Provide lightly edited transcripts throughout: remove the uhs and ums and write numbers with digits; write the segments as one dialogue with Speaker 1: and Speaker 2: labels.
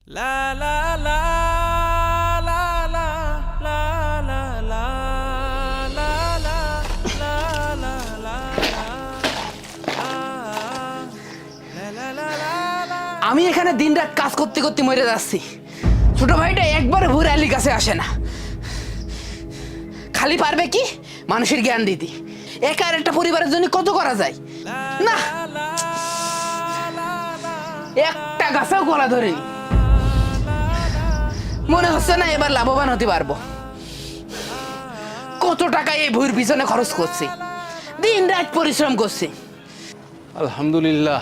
Speaker 1: La la la la la la la la la la la la.
Speaker 2: আমি এখানে দিনরাত কাজ করতে করতে মরে যাচ্ছি। ছোট ভাইটা একবারে ভোর আলীর কাছে আসে না, খালি পারবে কি মানুষের জ্ঞান দিতে। একার একটা পরিবারের জন্য কত করা যায় না, একটা গাছেও গলা ধরেনি। মনে হচ্ছে না এবার লাভবান হতে পারবো। কত টাকা এই ভুঁইয়ের পিছনে খরচ করছি, দিন রাত পরিশ্রম করছি।
Speaker 3: আলহামদুলিল্লাহ,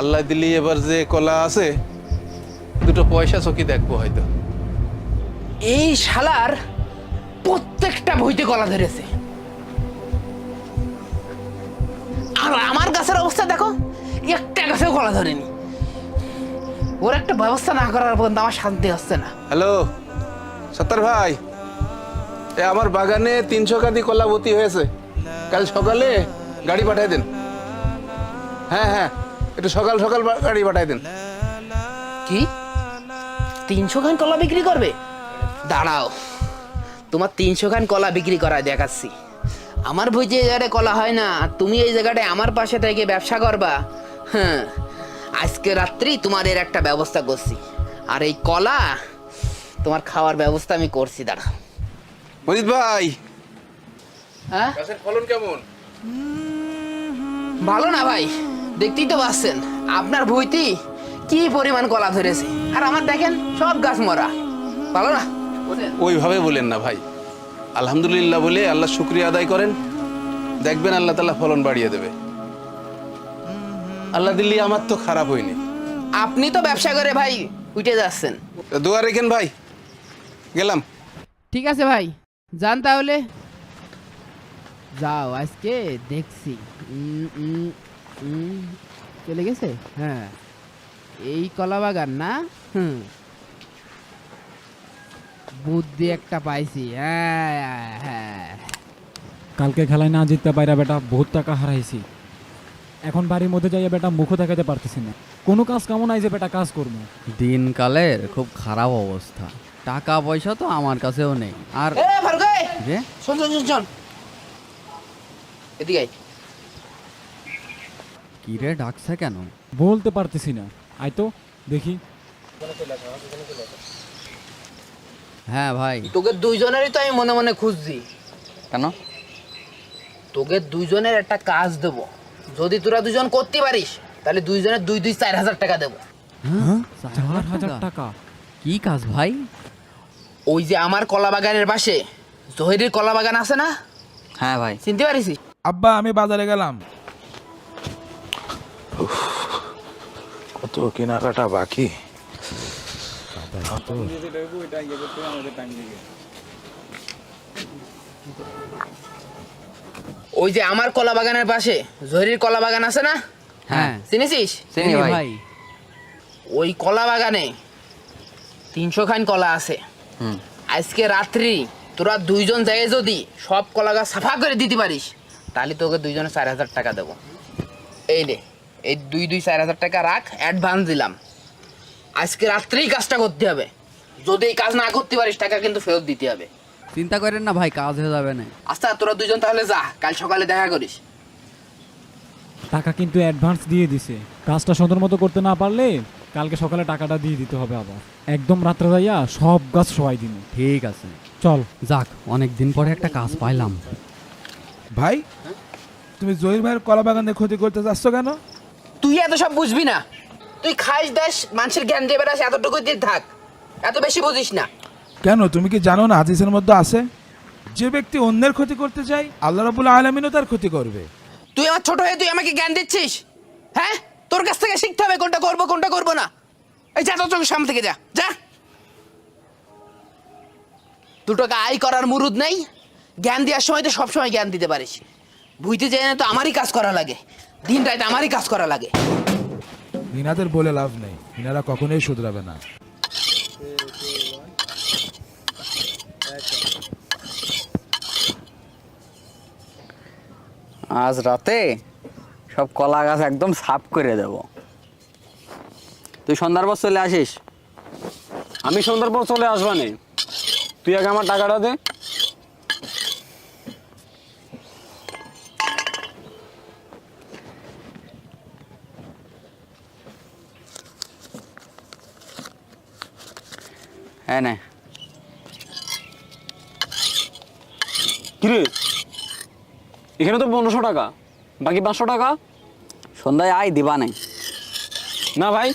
Speaker 3: আল্লাহ দিলি এবার যে কলা আছে দুটো পয়সা চকি দেখবো হয়তো।
Speaker 2: এই শালার প্রত্যেকটা ভুঁইতে কলা ধরেছে, আর আমার গাছের অবস্থা দেখো, একটা গাছেও কলা ধরেনি। ওর একটা ব্যবস্থা না করার পর্যন্ত আমার শান্তি হচ্ছে না।
Speaker 3: হ্যালো সত্তর ভাই, এ আমার বাগানে 300 কাঁদি কলা বতি হয়েছে, কাল সকালে গাড়ি পাঠাই দেন। হ্যাঁ হ্যাঁ, একটু সকাল সকাল গাড়ি পাঠাই দেন।
Speaker 2: কি 300 খান কলা বিক্রি করবে? দাঁড়াও, তোমার 300 খান কলা বিক্রি করায় দেখাচ্ছি। আমার বই যে জায়গায় কলা হয় না, তুমি এই জায়গাটায় আমার পাশে থেকে ব্যবসা করবা। হ্যাঁ, আজকে রাত্রি তোমার এর একটা ব্যবস্থা করছি, আর এই কলা তোমার খাওয়ার ব্যবস্থা আমি করছি। দাঁড়াও
Speaker 3: মজিদ ভাই,
Speaker 2: হ্যাঁ
Speaker 3: গাছের ফলন কেমন?
Speaker 2: ভালো না ভাই, দেখতেই তো পাচ্ছেন আপনার ভুঁইতে কি পরিমাণ কলা ধরেছে, আর আমার দেখেন সব গাছ মরা। ভালো না?
Speaker 3: ওইভাবে বলেন না ভাই, আলহামদুলিল্লাহ বলে আল্লাহ শুক্রিয়া আদায় করেন, দেখবেন আল্লাহ তাআলা ফলন বাড়িয়ে দেবে। আল্লাহ দিল্লি আমার তো খারাপ হয়নি।
Speaker 2: আপনি তো ব্যবসা করে ভাই উঠে যাচ্ছেন।
Speaker 3: দোয়া রেখেন ভাই, গেলাম।
Speaker 4: ঠিক আছে ভাই, যান তাহলে। যাও, আজকে দেখছি। চলে গেছে। হ্যাঁ, এই কলা বাগান না? বুদ্ধি একটা পাইছি। হ্যাঁ হ্যাঁ,
Speaker 5: কালকে খেলায় না জিততে পাইরা বেটা বহুত টাকা হারাইছি। এখন বাড়ির মধ্যে যাইয়া বেটা মুখও দেখাতে পারতেছি না, কোনো কাজ কামও নাই যে বেটা কাজ করবো।
Speaker 6: দিনকালের খুব খারাপ অবস্থা, টাকা পয়সা তো আমার কাছেও নেই। আর
Speaker 2: এ ফারুক,
Speaker 6: রে
Speaker 2: শোন শোন শোন শোন, এদিকে আয়।
Speaker 6: কি রে ডাকছে কেন?
Speaker 5: বলতে পারতেছি না, আই তো দেখি।
Speaker 6: হ্যাঁ ভাই।
Speaker 2: তোকে দুইজনেরই তো আমি মনে মনে খুঁজছি।
Speaker 6: কেন?
Speaker 2: তোকে দুইজনের একটা কাজ দেব, যদি তোরা দুজন করতে পারিস তাহলে দুইজনের 4,000 টাকা দেবো।
Speaker 5: 4,000 টাকা?
Speaker 6: কি কাজ ভাই?
Speaker 2: ওই যে আমার কলা বাগানের পাশে জহিরের কলা বাগান আছে না?
Speaker 6: হ্যাঁ ভাই।
Speaker 2: চিনতে পারিস?
Speaker 7: আব্বা আমি বাজারে গেলাম।
Speaker 3: কত কেনাকাটা বাকি।
Speaker 2: ওই যে আমার কলা বাগানের পাশে জহিরের কলা বাগান আছে না?
Speaker 6: হ্যাঁ
Speaker 2: চিনেছিস?
Speaker 6: চিনি ভাই।
Speaker 2: ওই কলা বাগানে 300 খান কলা আছে। আজকে রাত্রি তোরা দুইজন যাই যদি সব কলা গাছ সাফা করে দিতে পারিস তাহলে তোকে দুইজনে 4,000 টাকা দেবো। এই নে, এই 4,000 টাকা রাখ, অ্যাডভান্স দিলাম। আজকে রাত্রেই কাজটা করতে হবে, যদি এই কাজ না করতে পারিস টাকা কিন্তু ফেরত দিতে হবে।
Speaker 6: চিন্তা করেন না ভাই, কাজ হয়ে যাবে না।
Speaker 2: আচ্ছা তোরা দুইজন তাহলে যা, কাল সকালে দেখা করিস।
Speaker 5: টাকা কিন্তু অ্যাডভান্স দিয়ে দিছে, কাজটা সুন্দর মতো করতে না পারলে কালকে সকালে টাকাটা দিয়ে দিতে হবে। আবার একদম রাত্রে যাইয়া সব গাছ সবাই দিন।
Speaker 6: ঠিক আছে,
Speaker 5: চল।
Speaker 6: যাক, অনেক দিন পরে একটা কাজ পাইলাম।
Speaker 7: ভাই তুমি জহির ভাইয়ের কলা বাগানে ক্ষতি করতে যাচ্ছ কেন?
Speaker 2: তুই এত সব বুঝবি না, তুই খাইস দাস মানুষের জ্ঞান দিয়ে বেড়াস, এতটুকু দিয়ে থাক, এত বেশি বুঝিস না।
Speaker 7: কেন তুমি কি জানো না হাদিসের মধ্যে আছে যে ব্যক্তি অন্যের ক্ষতি করতে চায় আল্লাহ রাব্বুল আলামিনও তার ক্ষতি করবে।
Speaker 2: তুই আমার ছোট হয়ে তুই আমাকে জ্ঞান দিচ্ছিস? হ্যাঁ, তোর কাছ থেকে শিখতে হবে কোনটা করবো কোনটা করবো না। এই যা, তোর চোখের সামনে থেকে যা যা। 2 টাকা আয় করার মুরুদ নেই, জ্ঞান দেওয়ার সময় তো সবসময় জ্ঞান দিতে পারিস। বুঝতে চাই না তো আমারই কাজ করা লাগে, দিন রাত আমারই কাজ করা লাগে।
Speaker 7: ইনাদের বলে লাভ নেই, ইনারা কখনোই শুধরাবে না।
Speaker 6: আজ রাতে সব কলা গাছ একদম সাফ করে দেব। তুই সন্ধ্যার পর চলে আসিস।
Speaker 8: আমি সন্ধ্যার পর চলে আসবানে, তুই আগে আমার টাকাটা দে।
Speaker 6: হ্যাঁ না,
Speaker 8: কিরে এখানে তো 1500 টাকা, বাকি 500 টাকা?
Speaker 6: সন্ধ্যায় আয় দিবা নাই।
Speaker 8: না ভাই,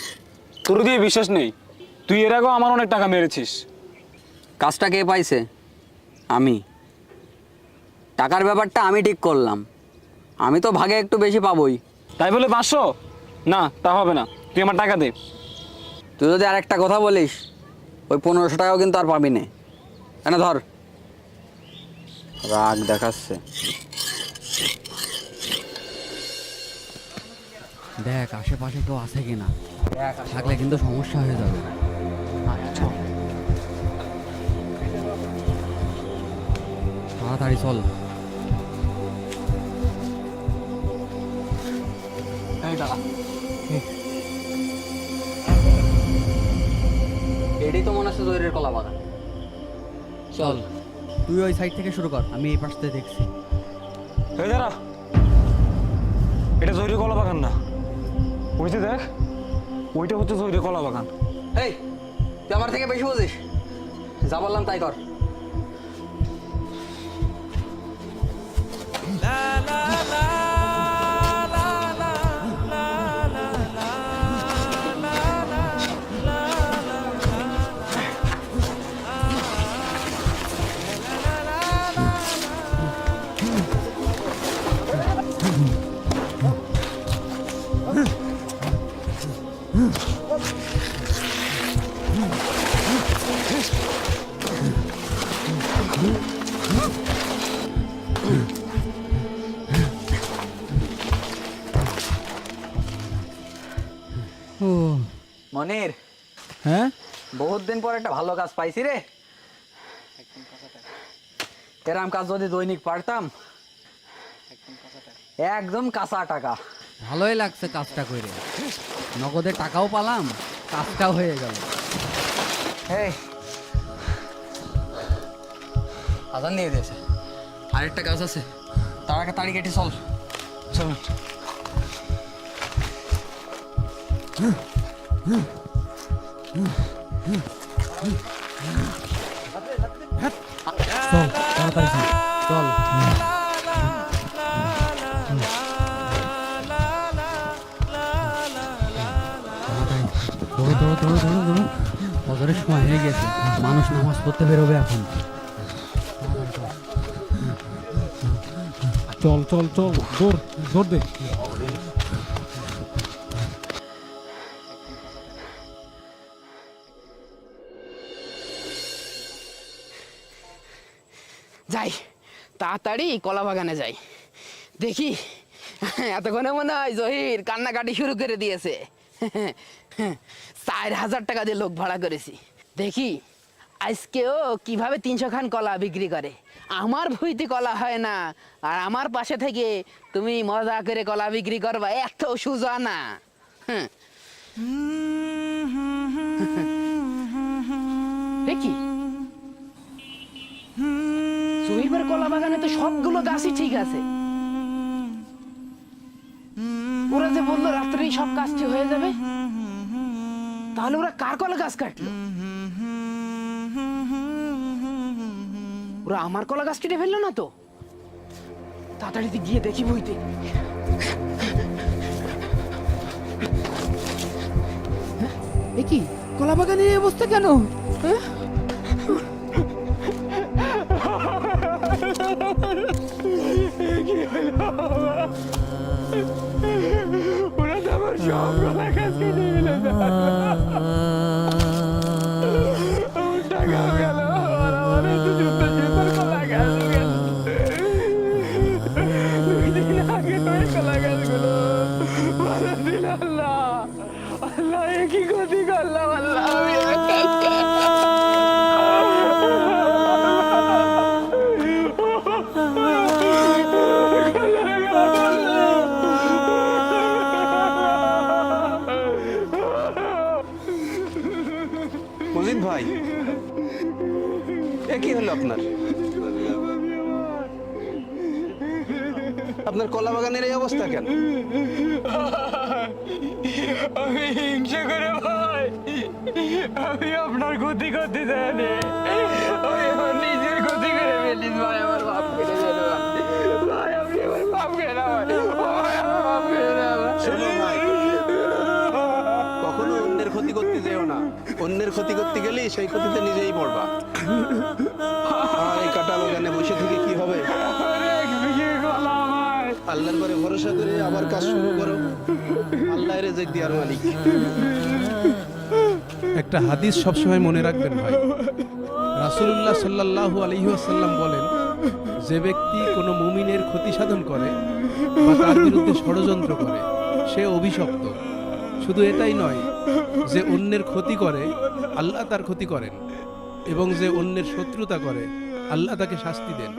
Speaker 8: তোর দিয়ে বিশ্বাস নেই, তুই এর আগেও আমার অনেক টাকা মেরেছিস।
Speaker 6: কাজটা কে পাইছে? আমি। টাকার ব্যাপারটা আমি ঠিক করলাম, আমি তো ভাগে একটু বেশি পাবোই।
Speaker 8: তাই বলে 500? না, তা হবে না, তুই আমার টাকা দে।
Speaker 6: তুই যদি আর একটা কথা বলিস, ওই 1500 টাকাও কিন্তু আর পাবি না। এনে ধর। রাগ দেখাচ্ছে। দেখ আশেপাশে কেউ আছে কিনা, থাকলে কিন্তু সমস্যা হয়ে যাবে। তাড়াতাড়ি চল। এটাই তো মনে হচ্ছে জহিরের কলা বাগান। চল, তুই ওই সাইড থেকে শুরু কর, আমি এই পাশ থেকে দেখছি।
Speaker 8: এই দাঁড়া, এটা জহিরের কলা বাগান না, ওই যে দেখ, ওইটা হচ্ছে জহিরের কলা বাগান।
Speaker 6: এই, তুই আমার থেকে বেশি বুঝিস, যা বললাম তাই কর। মনির,
Speaker 5: হ্যাঁ,
Speaker 6: বহুত দিন পর একটা ভালো কাজ পাইছি রে। এরম কাজ যদি দৈনিক পারতাম, একদম কাঁচা টাকা। ভালোই লাগছে কাজটা করে, নগদে টাকাও পালাম, কাজটাও হয়ে গেল। এই আজান দিয়ে দিয়েছে, আরেকটা কাজ আছে, তার আগে তাড়ি কেটে চল।
Speaker 8: চল।
Speaker 5: চল তাড়াতাড়ি চল। দৌড় দৌড় দৌড় দৌড় দৌড়, ফজরের সময় হয়ে গেছে, মানুষ নামাজ পড়তে বেরোবে এখন। চল চল চল, দৌড় দৌড় দে।
Speaker 2: যাই, তাড়াতাড়ি কলা বাগানে যাই, দেখি। এতক্ষণে মনে হয় জহির কান্নাকাটি শুরু করে দিয়েছে। 4000 টাকা দিয়ে লোক ভাড়া করেছি, দেখি আজকেও কিভাবে 300 খান কলা বিক্রি করে। আমার ভুইতে কলা হয় না, আর আমার পাশে থেকে তুমি মজা করে কলা বিক্রি করবা, এত সোজা না। দেখি জহির কলা বাগানে তো সবগুলো গাছই ঠিক আছে। ওরা যে বললো রাত্রেই সব কাজটি হয়ে যাবে, তাহলে ওরা কার কলা গাছ কাটলো? ওরা আমার কলা গাছ কেটে ফেললো না তো? তাড়াতাড়ি গিয়ে দেখি বইতে।
Speaker 4: এ কি কলা বাগানের এই অবস্থা কেন? হ্যাঁ?
Speaker 8: ওরা তো আমার সব কলা গাছ কেটে ফেলে টাকা গেল, আমার তো যুদ্ধ জীবন কলা গাছ গেল। 2 দিন আগে ওই কলা গাছগুলো ভালো দিল। আল্লাহ আল্লাহ, এ কি ক্ষতি করলাম আল্লাহ আমি।
Speaker 3: মজিদ ভাই, এ কি হলো আপনার? আপনার কলা বাগানের এই অবস্থা কেন?
Speaker 8: আমি হিংসা করে ভাই, আমি আপনার ক্ষতি করতে চাইনি, আমি আমার নিজের ক্ষতি করে ফেলিস ভাই। আমার বাপ কেটে যাবে ভাই, আমি আমার বাপ কেনা ভাই, আমার বাপ কেনা ভাই।
Speaker 3: শোনো ভাই, কখনো অন্যের ক্ষতি করতে যেও না। অন্যের ক্ষতি করতে গেলেই সেই ক্ষতিতে নিজেই পড়বা। আর এই কাটা বাগানে বসে থেকে কি হবে? আল্লাহর পরে ভরসা করে আবার কাজ শুরু করো। আল্লাহর রেজেক দিয়ার মালিক। একটা হাদিস সবসময় মনে রাখবেন ভাই। রাসূলুল্লাহ সাল্লাল্লাহু আলাইহি ওয়াসাল্লাম বলেন, যে ব্যক্তি কোনো মুমিনের ক্ষতি সাধন করে বা তার বিরুদ্ধে ষড়যন্ত্র করে সে অভিশপ্ত। শুধু এটাই নয়, যে অন্যের ক্ষতি করে আল্লাহ তার ক্ষতি করেন, এবং যে অন্যের শত্রুতা করে আল্লাহ তাকে শাস্তি দেন।